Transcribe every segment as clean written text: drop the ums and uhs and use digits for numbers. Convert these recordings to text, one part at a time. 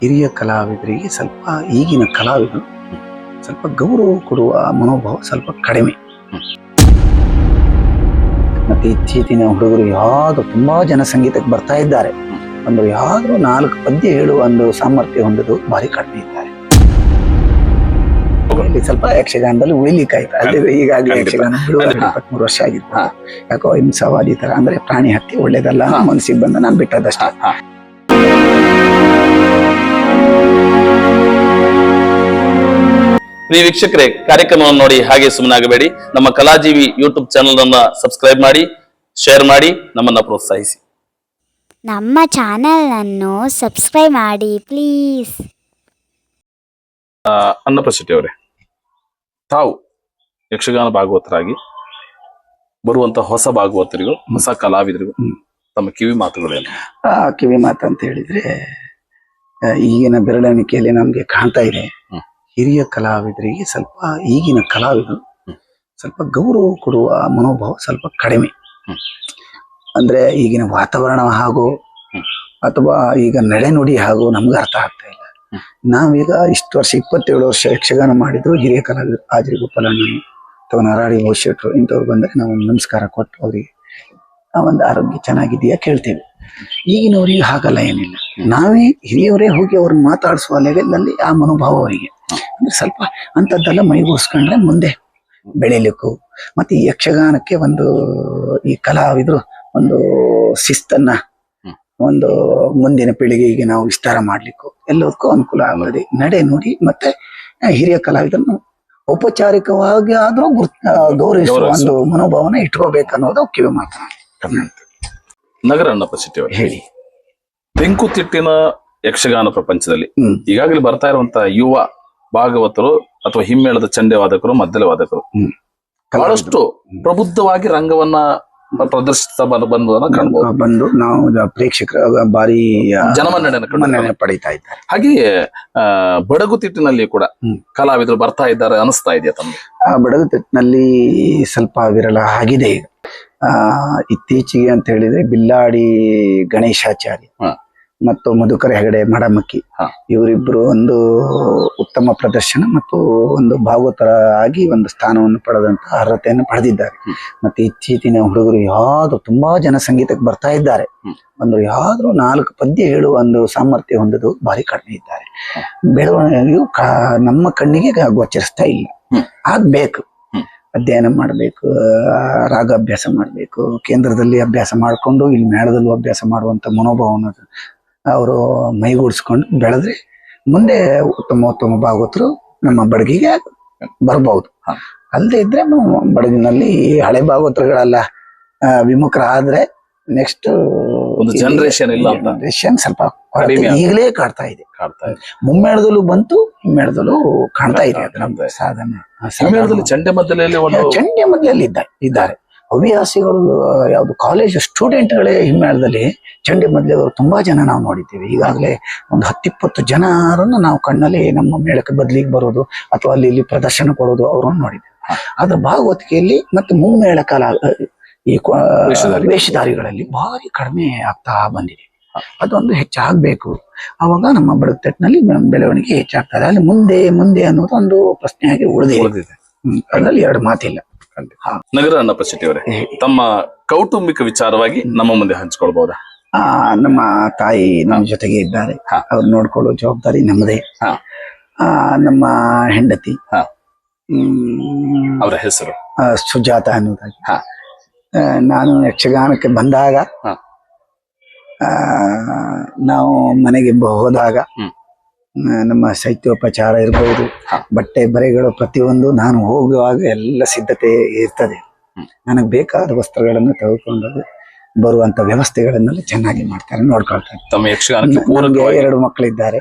ಹಿರಿಯ ಕಲಾವಿದರಿಗೆ ಸ್ವಲ್ಪ ಈಗಿನ ಕಲಾವಿದರು ಸ್ವಲ್ಪ ಗೌರವ ಕೊಡುವ ಮನೋಭಾವ ಸ್ವಲ್ಪ ಕಡಿಮೆ. ಮತ್ತೆ ಇತ್ತೀಚಿನ ಹುಡುಗರು ಯಾವ್ದು ತುಂಬಾ ಜನ ಸಂಗೀತಕ್ಕೆ ಬರ್ತಾ ಇದ್ದಾರೆ, ಒಂದು ಯಾವ್ದು 4 ಪದ್ಯ ಹೇಳುವ ಒಂದು ಸಾಮರ್ಥ್ಯ ಹೊಂದೋದು ಭಾರಿ ಕಡಿಮೆ ಇದ್ದಾರೆ. ಇಲ್ಲಿ ಸ್ವಲ್ಪ ಯಕ್ಷಗಾನದಲ್ಲಿ ಉಳಿಲಿಕ್ಕಾಯ್ತು. ಅದೇ ಈಗಾಗಲೇ ಯಕ್ಷಗಾನ 23 ವರ್ಷ ಆಗಿತ್ತು. ಯಾಕೋ ಹಿಂಸಾವಾದಿ ತರ ಅಂದ್ರೆ ಪ್ರಾಣಿ ಹತ್ಯೆ ಒಳ್ಳೇದಲ್ಲ ಮನಸ್ಸಿಗೆ ಬಂದ ನಾನು ಬಿಟ್ಟದಷ್ಟೇ. ಪ್ರಿಯ ವೀಕ್ಷಕರೇ, ಕಾರ್ಯಕ್ರಮವನ್ನು ನೋಡಿ ಹಾಗೆ ಸುಮ್ಮನಾಗಬೇಡಿ. ನಮ್ಮ ಕಲಾಜೀವಿ ಯೂಟ್ಯೂಬ್ ಚಾನೆಲ್ ಅನ್ನ ಸಬ್ಸ್ಕ್ರೈಬ್ ಮಾಡಿ, ಶೇರ್ ಮಾಡಿ, ನಮ್ಮನ್ನ ಪ್ರೋತ್ಸಾಹಿಸಿ. ನಮ್ಮ ಚಾನೆಲ್ ಅನ್ನು ಸಬ್ಸ್ಕ್ರೈಬ್ ಮಾಡಿ ಪ್ಲೀಸ್. ಅನ್ನಪ್ರಶೆಟ್ಟಿ ಅವರೇ, ತಾವು ಯಕ್ಷಗಾನ ಭಾಗವತರಾಗಿ ಬರುವಂತ ಹೊಸ ಭಾಗವತರಿಗೂ ಹೊಸ ಕಲಾವಿದರಿಗೂ ತಮ್ಮ ಕಿವಿ ಮಾತುಗಳೇನು? ಕಿವಿ ಮಾತು ಅಂತ ಹೇಳಿದ್ರೆ, ಈಗಿನ ಬೆರಳೆಣಿಕೆಯಲ್ಲಿ ನಮ್ಗೆ ಕಾಣ್ತಾ ಇದೆ, ಹಿರಿಯ ಕಲಾವಿದರಿಗೆ ಸ್ವಲ್ಪ ಈಗಿನ ಕಲಾವಿದರು ಸ್ವಲ್ಪ ಗೌರವ ಕೊಡುವ ಮನೋಭಾವ ಸ್ವಲ್ಪ ಕಡಿಮೆ. ಅಂದ್ರೆ ಈಗಿನ ವಾತಾವರಣ ಹಾಗೂ ಅಥವಾ ಈಗ ನಡೆನುಡಿ ಹಾಗೂ ನಮ್ಗೆ ಅರ್ಥ ಆಗ್ತಾ ಇಲ್ಲ. ನಾವೀಗ ಇಷ್ಟು ವರ್ಷ 27 ವರ್ಷ ಯಕ್ಷಗಾನ ಮಾಡಿದ್ರು ಹಿರಿಯ ಕಲಾವಿದರು ಆದ್ರಿ ಗೋಪಾಲಣ್ಣನು ಅಥವಾ ನರಾಡಿ ಶೆಟ್ರು ಇಂಥವ್ರು ಬಂದರೆ ನಾವು ನಮಸ್ಕಾರ ಕೊಟ್ಟು ಅವರಿಗೆ ಒಂದು ಆರೋಗ್ಯ ಚೆನ್ನಾಗಿದೆಯಾ ಕೇಳ್ತೇವೆ. ಈಗಿನವ್ರಿಗೆ ಹಾಗಲ್ಲ, ಏನಿಲ್ಲ. ನಾವೇ ಹಿರಿಯವರೇ ಹೋಗಿ ಅವ್ರನ್ನ ಮಾತಾಡಿಸುವ ಲೆವೆಲ್ನಲ್ಲಿ ಆ ಮನೋಭಾವ ಅವರಿಗೆ ಅಂದ್ರೆ ಸ್ವಲ್ಪ ಅಂಥದ್ದೆಲ್ಲ ಮೈಗೂಡಿಸ್ಕೊಂಡ್ರೆ ಮುಂದೆ ಬೆಳಿಲಿಕ್ಕೂ ಮತ್ತೆ ಈ ಯಕ್ಷಗಾನಕ್ಕೆ ಒಂದು ಈ ಕಲಾವಿದರು ಒಂದು ಶಿಸ್ತನ್ನ ಒಂದು ಮುಂದಿನ ಪೀಳಿಗೆಗೆ ನಾವು ವಿಸ್ತಾರ ಮಾಡ್ಲಿಕ್ಕೂ ಎಲ್ಲದಕ್ಕೂ ಅನುಕೂಲ ಆಗೋದು. ನಡೆ ನೋಡಿ ಮತ್ತೆ ಹಿರಿಯ ಕಲಾವಿದರನ್ನು ಔಪಚಾರಿಕವಾಗಿ ಆದ್ರೂ ಗೌರವಿಸುವ ಒಂದು ಮನೋಭಾವನ ಇಟ್ಕೋಬೇಕನ್ನೋದು ಕಿವಿ ಮಾತು. ನಗರ ಅನ್ನಪ್ರಶೆಟ್ಟಿ ಅವರು ಹೇಳಿ, ಬೆಂಕುತಿಟ್ಟಿನ ಯಕ್ಷಗಾನ ಪ್ರಪಂಚದಲ್ಲಿ ಈಗಾಗಲೇ ಬರ್ತಾ ಇರುವಂತ ಯುವ ಭಾಗವತರು ಅಥವಾ ಹಿಮ್ಮೇಳದ ಚಂಡೆ ವಾದಕರು, ಮದ್ದಲೆ ವಾದಕರು ಬಹಳಷ್ಟು ಪ್ರಬುದ್ಧವಾಗಿ ರಂಗವನ್ನ ಪ್ರದರ್ಶಿಸ್ತಾ ಬಂದು ನಾವು ಪ್ರೇಕ್ಷಕರ ಬಾರಿ ಜನಮನ್ನಣೆ ಪಡೀತಾ ಇದ್ದಾರೆ. ಹಾಗೆಯೇ ಬಡಗುತಿಟ್ಟಿನಲ್ಲಿ ಕೂಡ ಕಲಾವಿದರು ಬರ್ತಾ ಇದ್ದಾರೆ ಅನಿಸ್ತಾ ಇದೆಯಾ ತಮಗೆ? ಬಡಗುತಿಟ್ಟಿನಲ್ಲಿ ಸ್ವಲ್ಪ ವಿರಳ ಆಗಿದೆ ಈಗ. ಇತ್ತೀಚೆಗೆ ಅಂತ ಹೇಳಿದ್ರೆ ಬಿಲ್ಲಾಡಿ ಗಣೇಶಾಚಾರ್ಯ ಮತ್ತು ಮಧುಕರ ಹೆಗಡೆ ಮಡಮಕ್ಕಿ ಇವರಿಬ್ರು ಒಂದು ಉತ್ತಮ ಪ್ರದರ್ಶನ ಮತ್ತು ಒಂದು ಭಾಗವತರ ಆಗಿ ಒಂದು ಸ್ಥಾನವನ್ನು ಪಡೆದಂತ ಅರ್ಹತೆಯನ್ನು ಪಡೆದಿದ್ದಾರೆ. ಮತ್ತೆ ಇತ್ತೀಚಿನ ಹುಡುಗರು ಯಾವ್ದು ತುಂಬಾ ಜನ ಸಂಗೀತಕ್ಕೆ ಬರ್ತಾ ಇದ್ದಾರೆ, ಒಂದು ಯಾವ್ದು 4 ಪದ್ಯ ಹೇಳುವ ಒಂದು ಸಾಮರ್ಥ್ಯ ಹೊಂದೋದು ಭಾರಿ ಕಡಿಮೆ ಇದ್ದಾರೆ. ಬೆಳವಣಿಗೆಯು ನಮ್ಮ ಕಣ್ಣಿಗೆ ಗೋಚರಿಸ್ತಾ ಇಲ್ಲ. ಆಗ್ಬೇಕು, ಅಧ್ಯಯನ ಮಾಡಬೇಕು, ರಾಗಾಭ್ಯಾಸ ಮಾಡಬೇಕು, ಕೇಂದ್ರದಲ್ಲಿ ಅಭ್ಯಾಸ ಮಾಡಿಕೊಂಡು ಇಲ್ಲಿ ಮೇಳದಲ್ಲೂ ಅಭ್ಯಾಸ ಮಾಡುವಂತ ಮನೋಭಾವನ ಅವರು ಮೈಗೂಡಿಸ್ಕೊಂಡು ಬೆಳೆದ್ರೆ ಮುಂದೆ ಉತ್ತಮ ಭಾಗವತರು ನಮ್ಮ ಬಡಗಿಗೆ ಬರ್ಬಹುದು. ಅಲ್ಲದೆ ಇದ್ರೆ ಬಡಗಿನಲ್ಲಿ ಹಳೆ ಭಾಗವತರುಗಳೆಲ್ಲ ವಿಮುಖರ ಆದ್ರೆ ನೆಕ್ಸ್ಟ್ ಒಂದು ಜನರೇಷನ್ ಸ್ವಲ್ಪ ಈಗಲೇ ಕಾಡ್ತಾ ಇದೆ. ಮುಮ್ಮೇಳದಲ್ಲೂ ಬಂತು, ಹಿಮ್ಮೇಳದಲ್ಲೂ ಕಾಣ್ತಾ ಇದೆ ಅದರ ಸಾಧನೆ. ಚಂಡೆ ಮದ್ದಲೆಯಲ್ಲಿ ಇದ್ದಾರೆ ಹವ್ಯಾಸಿಗಳು. ಯಾವ್ದು ಕಾಲೇಜ್ ಸ್ಟೂಡೆಂಟ್ಗಳೇ ಹಿಮ್ಮೇಳದಲ್ಲಿ ಚಂಡೆ ಮದ್ದಲೆಗಳು ತುಂಬಾ ಜನ ನಾವು ನೋಡಿದ್ದೀವಿ. ಈಗಾಗಲೇ ಒಂದು 10-20 ಜನರನ್ನು ನಾವು ಕಣ್ಣಲ್ಲಿ ನಮ್ಮ ಮೇಳಕ್ಕೆ ಬದಲಿಗೆ ಬರೋದು ಅಥವಾ ಅಲ್ಲಿ ಇಲ್ಲಿ ಪ್ರದರ್ಶನ ಕೊಡೋದು ಅವರನ್ನು ನೋಡಿದ್ದೇವೆ. ಆದ್ರೆ ಭಾಗವತಿಕೆಯಲ್ಲಿ ಮತ್ತೆ ಮುಮ್ಮೇಳ ಕಾಲ ಈ ವೇಷಧಾರಿಗಳಲ್ಲಿ ಭಾರಿ ಕಡಿಮೆ ಆಗ್ತಾ ಬಂದಿದೆ. ಅದೊಂದು ಹೆಚ್ಚಾಗಬೇಕು. ಅವಾಗ ನಮ್ಮ ಬಡಗುತಿಟ್ಟಿನಲ್ಲಿ ಬೆಳವಣಿಗೆ ಹೆಚ್ಚಾಗ್ತದೆ. ಅಲ್ಲಿ ಮುಂದೆ ಅನ್ನೋದು ಒಂದು ಪ್ರಶ್ನೆಯಾಗಿ ಉಳಿದಿದೆ. ಅದರಲ್ಲಿ 2 ಮಾತಿಲ್ಲ. ನಗರ ಅನ್ನಪ್ರಶೆಟ್ಟಿ ಅವರೇ, ತಮ್ಮ ಕೌಟುಂಬಿಕ ವಿಚಾರವಾಗಿ ನಮ್ಮ ಮುಂದೆ ಹಂಚ್ಕೊಳ್ಬಹುದಾ? ನಮ್ಮ ತಾಯಿ ನಮ್ಮ ಜೊತೆಗೆ ಇದ್ದಾರೆ, ಅವ್ರು ನೋಡ್ಕೊಳ್ಳೋ ಜವಾಬ್ದಾರಿ ನಮ್ಮದೇ. ನಮ್ಮ ಹೆಂಡತಿ ಅವರ ಹೆಸರು ಸುಜಾತ ಅನ್ನೋದಾಗಿ. ನಾನು ಯಕ್ಷಗಾನಕ್ಕೆ ಬಂದಾಗ ನಾವು ಮನೆಗೆ ಹೋದಾಗ ನಮ್ಮ ಶೈತ್ಯೋಪಚಾರ ಇರ್ಬೋದು, ಬಟ್ಟೆ ಬರೆಗಳು ಪ್ರತಿಯೊಂದು ನಾನು ಹೋಗುವಾಗ ಎಲ್ಲ ಸಿದ್ಧತೆ ಇರ್ತದೆ. ನನಗೆ ಬೇಕಾದ ವಸ್ತ್ರಗಳನ್ನು ತೆಗೆದುಕೊಂಡು ಬರುವಂತ ವ್ಯವಸ್ಥೆಗಳನ್ನೆಲ್ಲ ಚೆನ್ನಾಗಿ ಮಾಡ್ತಾರೆ, ನೋಡ್ಕೊಳ್ತಾರೆ. ತಮ್ಮ ಯಕ್ಷಗಾನಕ್ಕೆ 2 ಮಕ್ಕಳಿದ್ದಾರೆ,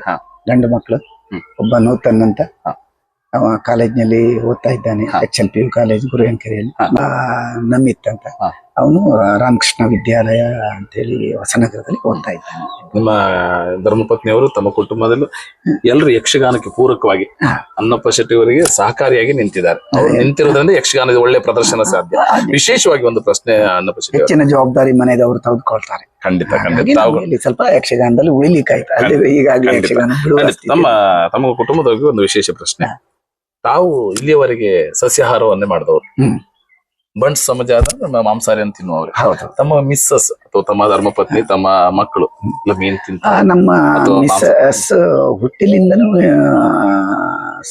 ಗಂಡು ಮಕ್ಕಳು. ಒಬ್ಬ ನೂತನ್ ಅಂತ, ಅವ ಕಾಲೇಜ್ನಲ್ಲಿ ಓದ್ತಾ ಇದ್ದಾನೆ, HLPU ಕಾಲೇಜ್ ಗುರುವೆಂಕೆರೆಯಲ್ಲಿ. ನಮಿತ್ ಅಂತ ಅವನು ರಾಮಕೃಷ್ಣ ವಿದ್ಯಾಲಯ ಅಂತೇಳಿ ಹೊಸನಗರದಲ್ಲಿ ಓದ್ತಾ ಇದ್ದಾನೆ. ನಿಮ್ಮ ಧರ್ಮಪತ್ನಿಯವರು ತಮ್ಮ ಕುಟುಂಬದಲ್ಲೂ ಎಲ್ಲರೂ ಯಕ್ಷಗಾನಕ್ಕೆ ಪೂರಕವಾಗಿ ಅನ್ನಪ್ಪ ಶೆಟ್ಟಿ ಅವರಿಗೆ ಸಹಕಾರಿಯಾಗಿ ನಿಂತಿದ್ದಾರೆ. ಅವರು ನಿಂತಿರೋದ್ರಿಂದ ಯಕ್ಷಗಾನದ ಒಳ್ಳೆ ಪ್ರದರ್ಶನ ಸಾಧ್ಯ. ವಿಶೇಷವಾಗಿ ಒಂದು ಪ್ರಶ್ನೆ ಅನ್ನಪ್ಪ ಶೆಟ್ಟಿ, ಹೆಚ್ಚಿನ ಜವಾಬ್ದಾರಿ ಮನೆಯವರು ತೆಗೆದುಕೊಳ್ತಾರೆ. ಖಂಡಿತ ಹಾಗಾಗಿ ನಾವು ಇಲ್ಲಿ ಸ್ವಲ್ಪ ಯಕ್ಷಗಾನದಲ್ಲಿ ಉಳಿಲಿಕ್ಕಾಯ್ತು. ಅಲ್ಲಿ ಈಗಾಗಲೇ ಯಕ್ಷಗಾನ ಬಿಡುವ ಸ್ಥಿತಿ. ತಮ್ಮ ಕುಟುಂಬದವರಿಗೆ ಒಂದು ವಿಶೇಷ ಪ್ರಶ್ನೆ. ತಾವು ಇಲ್ಲಿಯವರೆಗೆ ಸಸ್ಯಾಹಾರವನ್ನೇ ಮಾಡಿದವರು, ಬಂಟ್ ಸಮಾಜದ ಮಾಂಸಾಹಾರಿ ಅಂತ ತಿನ್ನುವವರು. ಹೌದು. ತಮ್ಮ ಮಿಸ್ಸಸ್ ಅಥವಾ ತಮ್ಮ ಧರ್ಮಪತ್ನಿ, ತಮ್ಮ ಮಕ್ಕಳು ಮೀನು ತಿಂತ? ನಮ್ಮ ಮಿಸ್ಸಸ್ ಹುಟ್ಟಿಲಿಂದನೂ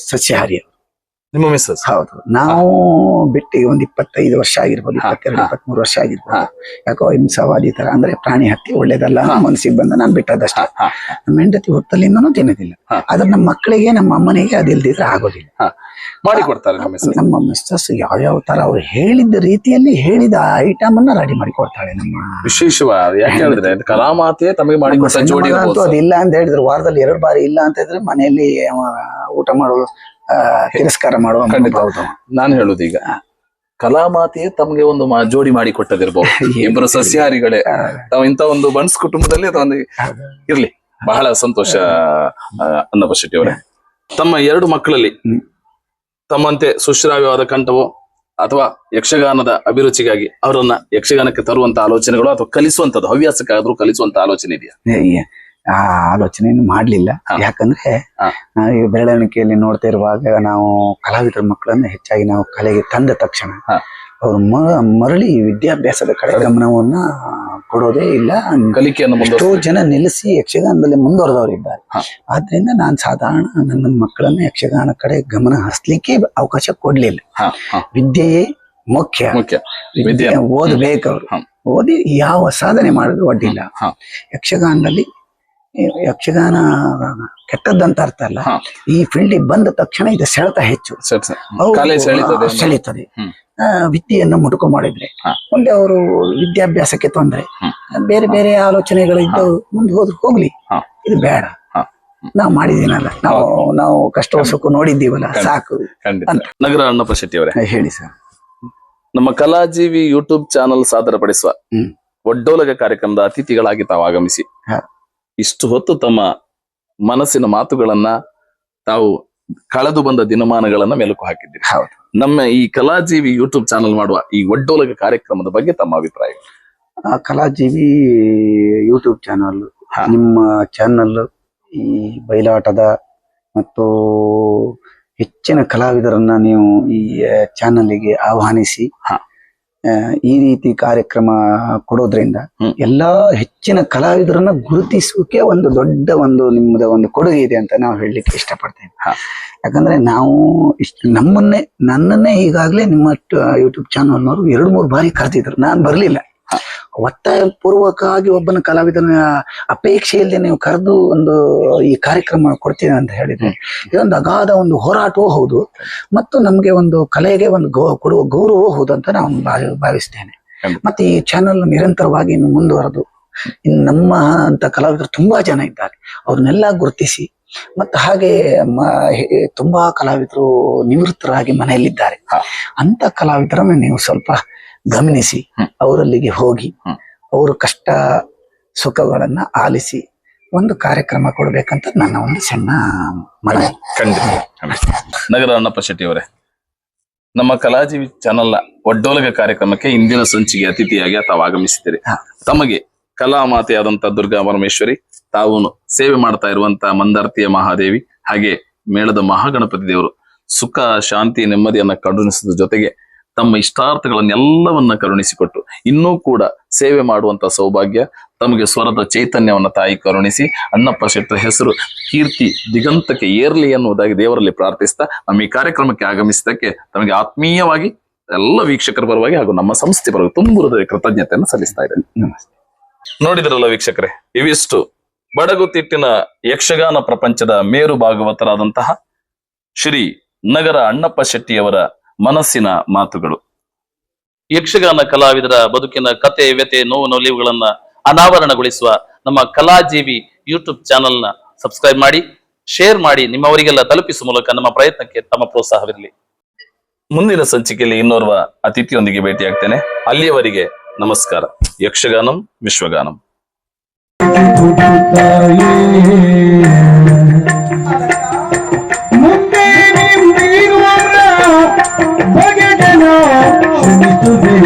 ಸಸ್ಯಾಹಾರಿ. ನಿಮ್ಮ ಮಿಸ್ಸಸ್? ಹೌದು. ನಾವು ಬಿಟ್ಟು ಒಂದು 25 ವರ್ಷ ಆಗಿರ್ಬೋದು, 22-23 ವರ್ಷ ಆಗಿರ್ಬೋದು. ಯಾಕೋ ಹಿಂಸಾವಾದಿ ತರ, ಅಂದ್ರೆ ಪ್ರಾಣಿ ಹತ್ಯೆ ಒಳ್ಳೇದಲ್ಲ ಮನಸ್ಸಿಗೆ ಬಂದ ನಾನು ಬಿಟ್ಟದಷ್ಟೇ. ನಮ್ಮ ಹೆಂಡತಿ ಹೊತ್ತಲಿಂದನೂ ತಿನ್ನೋದಿಲ್ಲ. ಆದ್ರೆ ನಮ್ಮ ಮಕ್ಕಳಿಗೆ, ನಮ್ಮ ಅಮ್ಮನಿಗೆ ಅದಿಲ್ದಿದ್ರೆ ಆಗೋದಿಲ್ಲ. ಮಾಡಿ ಕೊಡ್ತಾರೆ ನಮ್ಮ ಮಿಸ್ಟರ್ಸ್ ಯಾವ್ಯಾವ ತರ ಅವ್ರು ಹೇಳಿದ ರೀತಿಯಲ್ಲಿ ಹೇಳಿದ ಐಟಮ್ ಅನ್ನ ರೆಡಿ ಮಾಡಿ ಕೊಡ್ತಾಳೆ. ನಮ್ಮ ವಿಶೇಷವಾದ ಯಾಕೆ ಹೇಳಿದ್ರೆ ಕಲಾಮಾತೆ ತಮಗೆ ಮಾಡಿ ಕೊಡ್ತಾರೆ. ಜೋಡಿ ಅದಿಲ್ಲ ಅಂತ ಹೇಳಿದ್ರೆ ವಾರದಲ್ಲಿ 2 ಬಾರಿ ಇಲ್ಲ ಅಂತ ಹೇಳಿದ್ರೆ ಮನೆಯಲ್ಲಿ ಊಟ ಮಾಡುವ ತಿರಸ್ಕಾರ ಮಾಡುವ. ನಾನು ಹೇಳುದು ಈಗ ಕಲಾಮಾತೆಯೇ ತಮಗೆ ಒಂದು ಜೋಡಿ ಮಾಡಿ ಕೊಟ್ಟದಿರ್ಬೋದು. ಇಬ್ಬರು ಸಸ್ಯಾಹಾರಿಗಳೇ ತಾವು ಇಂತ ಒಂದು ಬನ್ಸ್ ಕುಟುಂಬದಲ್ಲಿ ಇರ್ಲಿ, ಬಹಳ ಸಂತೋಷ ಅನ್ನಪ್ಪ ಶೆಟ್ಟಿ ಅವರೇ. ತಮ್ಮ 2 ಮಕ್ಕಳಲ್ಲಿ ತಮ್ಮಂತೆ ಸುಶ್ರಾವ್ಯವಾದ ಕಂಠವೋ ಅಥವಾ ಯಕ್ಷಗಾನದ ಅಭಿರುಚಿಗಾಗಿ ಅವರನ್ನ ಯಕ್ಷಗಾನಕ್ಕೆ ತರುವಂತ ಆಲೋಚನೆಗಳು ಅಥವಾ ಕಲಿಸುವಂತದ್ದು, ಹವ್ಯಾಸಕ್ಕಾದ್ರೂ ಕಲಿಸುವಂತ ಆಲೋಚನೆ ಇದೆಯಾ? ಆ ಆಲೋಚನೆಯನ್ನು ಮಾಡ್ಲಿಲ್ಲ. ಯಾಕಂದ್ರೆ ನಾವು ಈ ಬೆಳವಣಿಗೆಯಲ್ಲಿ ನೋಡ್ತಾ ಇರುವಾಗ ನಾವು ಕಲಾವಿದರ ಮಕ್ಕಳನ್ನ ಹೆಚ್ಚಾಗಿ ನಾವು ಕಲೆಗೆ ತಂದ ತಕ್ಷಣ ಅವರು ಮರಳಿ ವಿದ್ಯಾಭ್ಯಾಸದ ಕಡೆ ಗಮನವನ್ನ ಕೊಡೋದೇ ಇಲ್ಲ. ಕಲಿಕೆಯನ್ನು ಎಷ್ಟೋ ಜನ ನಿಲ್ಲಿಸಿ ಯಕ್ಷಗಾನದಲ್ಲಿ ಮುಂದುವರೆದವರಿದ್ದಾರೆ. ಆದ್ರಿಂದ ನಾನು ಸಾಧಾರಣ ನನ್ನ ಮಕ್ಕಳನ್ನ ಯಕ್ಷಗಾನ ಕಡೆ ಗಮನ ಹರಿಸ್ಲಿಕ್ಕೆ ಅವಕಾಶ ಕೊಡ್ಲಿಲ್ಲ. ವಿದ್ಯೆಯೇ ಮುಖ್ಯ. ವಿದ್ಯೆ ಓದ್ಬೇಕು. ಅವರು ಓದಿ ಯಾವ ಸಾಧನೆ ಮಾಡಿದ್ರು ಅಡ್ಡಿಲ್ಲ. ಯಕ್ಷಗಾನದಲ್ಲಿ ಯಕ್ಷಗಾನ ಕೆಟ್ಟದ್ದಂತ ಅರ್ಥ ಅಲ್ಲ. ಈ ಫೀಲ್ಡ್ ಬಂದ ತಕ್ಷಣ ಇದು ಸೆಳೆತ ಹೆಚ್ಚು ಸೆಳೀತದೆ. ವಿದ್ಯೆಯನ್ನು ಮುಟುಕು ಮಾಡಿದ್ರೆ ಮುಂದೆ ಅವರು ವಿದ್ಯಾಭ್ಯಾಸಕ್ಕೆ ತೊಂದರೆ, ಬೇರೆ ಬೇರೆ ಆಲೋಚನೆಗಳಿದ್ದು ಮುಂದೆ ಹೋಗ್ಲಿ. ಇದು ಬೇಡ, ನಾವು ಮಾಡಿದೀನಲ್ಲ, ನಾವು ಕಷ್ಟ ಸುಖ ನೋಡಿದ್ದೀವಲ್ಲ, ಸಾಕು ಅಂತ. ನಗರ ಅನ್ನಪ್ಪ ಶೆಟ್ಟಿ ಅವರೇ, ಹೇಳಿ ಸರ್. ನಮ್ಮ ಕಲಾಜೀವಿ ಯೂಟ್ಯೂಬ್ ಚಾನಲ್ ಸಾದರಪಡಿಸುವ ಒಡ್ಡೋಲಗ ಕಾರ್ಯಕ್ರಮದ ಅತಿಥಿಗಳಾಗಿ ತಾವು ಆಗಮಿಸಿ ಇಷ್ಟು ಹೊತ್ತು ತಮ್ಮ ಮನಸ್ಸಿನ ಮಾತುಗಳನ್ನ ತಾವು ಕಳೆದು ಬಂದ ದಿನಮಾನಗಳನ್ನ ಮೆಲುಕು ಹಾಕಿದ್ದೀರಿ. ನಮ್ಮ ಈ ಕಲಾಜೀವಿ ಯೂಟ್ಯೂಬ್ ಚಾನಲ್ ಮಾಡುವ ಈ ಒಡ್ಡೋಲಗ ಕಾರ್ಯಕ್ರಮದ ಬಗ್ಗೆ ತಮ್ಮ ಅಭಿಪ್ರಾಯ? ಕಲಾಜೀವಿ ಯೂಟ್ಯೂಬ್ ಚಾನಲ್, ನಿಮ್ಮ ಚಾನಲ್ ಈ ಬಯಲಾಟದ ಮತ್ತು ಹೆಚ್ಚಿನ ಕಲಾವಿದರನ್ನ ನೀವು ಈ ಚಾನಲ್ಗೆ ಆಹ್ವಾನಿಸಿ ಈ ರೀತಿ ಕಾರ್ಯಕ್ರಮ ಕೊಡೋದ್ರಿಂದ ಎಲ್ಲಾ ಹೆಚ್ಚಿನ ಕಲಾವಿದರನ್ನ ಗುರುತಿಸೋಕೆ ಒಂದು ದೊಡ್ಡ ನಿಮ್ಮದ ಒಂದು ಕೊಡುಗೆ ಇದೆ ಅಂತ ನಾವು ಹೇಳಲಿಕ್ಕೆ ಇಷ್ಟಪಡ್ತೇವೆ. ಯಾಕಂದ್ರೆ ನಾವು ನನ್ನನ್ನೇ ಈಗಾಗಲೇ ನಿಮ್ಮ ಯೂಟ್ಯೂಬ್ ಚಾನಲ್ನವರು 2-3 ಬಾರಿ ಕರೆದಿದ್ರು. ನಾನು ಬರ್ಲಿಲ್ಲ. ಒತ್ತಾಯ ಪೂರ್ವಕವಾಗಿ ಒಬ್ಬನ ಕಲಾವಿದನ ಅಪೇಕ್ಷೆ ಇಲ್ಲದೆ ನೀವು ಕರೆದು ಈ ಕಾರ್ಯಕ್ರಮ ಕೊಡ್ತೀನಿ ಅಂತ ಹೇಳಿದ್ರೆ ಇದೊಂದು ಅಗಾಧ ಒಂದು ಹೋರಾಟವೂ ಹೌದು, ಮತ್ತು ನಮ್ಗೆ ಒಂದು ಕಲೆಗೆ ಒಂದು ಕೊಡುವ ಗೌರವವೂ ಹೌದು ಅಂತ ನಾನು ಭಾವಿಸ್ತೇನೆ. ಮತ್ತೆ ಈ ಚಾನಲ್ ನಿರಂತರವಾಗಿ ಮುಂದುವರೆದು ನಮ್ಮ ಅಂತ ಕಲಾವಿದರು ತುಂಬಾ ಜನ ಇದ್ದಾರೆ, ಅವ್ರನ್ನೆಲ್ಲ ಗುರುತಿಸಿ, ಮತ್ತು ಹಾಗೆ ತುಂಬಾ ಕಲಾವಿದರು ನಿವೃತ್ತರಾಗಿ ಮನೆಯಲ್ಲಿದ್ದಾರೆ. ಅಂತ ಕಲಾವಿದರನ್ನು ನೀವು ಸ್ವಲ್ಪ ಗಮನಿಸಿ ಅವರಲ್ಲಿಗೆ ಹೋಗಿ ಅವರ ಕಷ್ಟ ಸುಖಗಳನ್ನ ಆಲಿಸಿ ಒಂದು ಕಾರ್ಯಕ್ರಮ ಕೊಡ್ಬೇಕಂತ ನನ್ನ ಒಂದು ಸಣ್ಣ ಮನವಿ. ನಗರ ಅನ್ನಪ್ಪ ಶೆಟ್ಟಿ ಅವರೇ, ನಮ್ಮ ಕಲಾಜೀವಿ ಚಾನಲ್ನ ಒಡ್ಡೋಲಗ ಕಾರ್ಯಕ್ರಮಕ್ಕೆ ಇಂದಿನ ಸಂಚಿಗೆ ಅತಿಥಿಯಾಗಿ ತಾವು ಆಗಮಿಸಿದ್ದೀರಿ. ತಮಗೆ ಕಲಾ ಮಾತೆಯಾದಂತ ದುರ್ಗಾ ಪರಮೇಶ್ವರಿ, ತಾವು ಸೇವೆ ಮಾಡ್ತಾ ಇರುವಂತ ಮಂದಾರ್ತಿಯ ಮಹಾದೇವಿ, ಹಾಗೆ ಮೇಳದ ಮಹಾಗಣಪತಿ ದೇವರು ಸುಖ ಶಾಂತಿ ನೆಮ್ಮದಿಯನ್ನ ಕರುಣಿಸಿದ ಜೊತೆಗೆ ತಮ್ಮ ಇಷ್ಟಾರ್ಥಗಳನ್ನೆಲ್ಲವನ್ನ ಕರುಣಿಸಿಕೊಟ್ಟು ಇನ್ನೂ ಕೂಡ ಸೇವೆ ಮಾಡುವಂತ ಸೌಭಾಗ್ಯ ತಮಗೆ ಸ್ವರದ ಚೈತನ್ಯವನ್ನ ತಾಯಿ ಕರುಣಿಸಿ ಅನ್ನಪ್ಪ ಶೆಟ್ಟರ ಹೆಸರು ಕೀರ್ತಿ ದಿಗಂತಕ್ಕೆ ಏರ್ಲಿ ಎನ್ನುವುದಾಗಿ ದೇವರಲ್ಲಿ ಪ್ರಾರ್ಥಿಸ್ತಾ ನಮ್ಮ ಈ ಕಾರ್ಯಕ್ರಮಕ್ಕೆ ಆಗಮಿಸಿದ್ದಕ್ಕೆ ತಮಗೆ ಆತ್ಮೀಯವಾಗಿ ಎಲ್ಲ ವೀಕ್ಷಕರ ಪರವಾಗಿ ಹಾಗೂ ನಮ್ಮ ಸಂಸ್ಥೆ ಪರವಾಗಿ ತುಂಬುರದ ಕೃತಜ್ಞತೆಯನ್ನು ಸಲ್ಲಿಸ್ತಾ ಇದ್ದೇನೆ. ನೋಡಿದ್ರಲ್ಲ ವೀಕ್ಷಕರೇ, ಇವಿಷ್ಟು ಬಡಗುತಿಟ್ಟಿನ ಯಕ್ಷಗಾನ ಪ್ರಪಂಚದ ಮೇರು ಭಾಗವತರಾದಂತಹ ಶ್ರೀ ನಗರ ಅಣ್ಣಪ್ಪ ಶೆಟ್ಟಿಯವರ ಮನಸ್ಸಿನ ಮಾತುಗಳು. ಯಕ್ಷಗಾನ ಕಲಾವಿದರ ಬದುಕಿನ ಕತೆ, ವ್ಯತೆ, ನೋವು ನಲಿವುಗಳನ್ನ ಅನಾವರಣಗೊಳಿಸುವ ನಮ್ಮ ಕಲಾಜೀವಿ ಯೂಟ್ಯೂಬ್ ಚಾನಲ್ನ ಸಬ್ಸ್ಕ್ರೈಬ್ ಮಾಡಿ, ಶೇರ್ ಮಾಡಿ, ನಿಮ್ಮವರಿಗೆಲ್ಲ ತಲುಪಿಸುವ ಮೂಲಕ ನಮ್ಮ ಪ್ರಯತ್ನಕ್ಕೆ ತಮ್ಮ ಪ್ರೋತ್ಸಾಹವಿರಲಿ. ಮುಂದಿನ ಸಂಚಿಕೆಯಲ್ಲಿ ಇನ್ನೋರ್ವ ಅತಿಥಿಯೊಂದಿಗೆ ಭೇಟಿಯಾಗ್ತೇನೆ. ಅಲ್ಲಿಯವರೆಗೆ ನಮಸ್ಕಾರ. ಯಕ್ಷಗಾನಂ ವಿಶ್ವಗಾನಂ. ಮುಂದೆ ನಿಂತಿರುವವರ ಬಗೆಗನ ಶ್ರಮಿಸುವೆ.